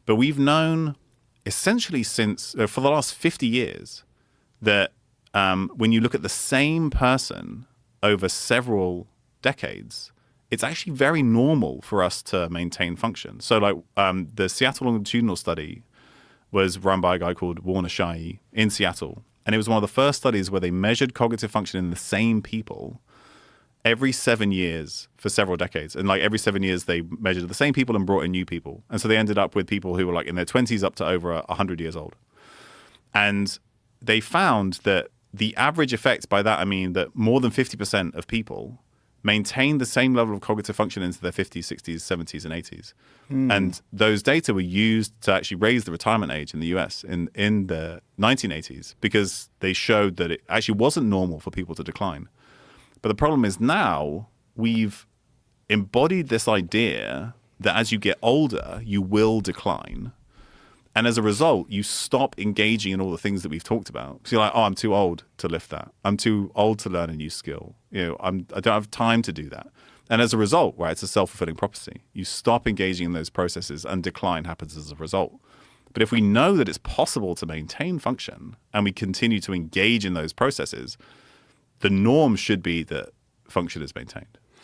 But we've known essentially since for the last 50 years that when you look at the same person over several decades, it's actually very normal for us to maintain function. So like the Seattle Longitudinal Study was run by a guy called Warner Shai in Seattle. And it was one of the first studies where they measured cognitive function in the same people every 7 years for several decades. And like every 7 years, they measured the same people and brought in new people. And so they ended up with people who were like in their 20s up to over 100 years old. And they found that the average effect, by that I mean that more than 50% of people maintain the same level of cognitive function into their 50s, 60s, 70s, and 80s. And those data were used to actually raise the retirement age in the US in the 1980s because they showed that it actually wasn't normal for people to decline. But the problem is now we've embodied this idea that as you get older, you will decline. And as a result, you stop engaging in all the things that we've talked about. So you're like, oh, I'm too old to lift that. I'm too old to learn a new skill. I don't have time to do that. And as a result, right, it's a self-fulfilling prophecy. You stop engaging in those processes and decline happens as a result. But if we know that it's possible to maintain function and we continue to engage in those processes, the norm should be that function is maintained.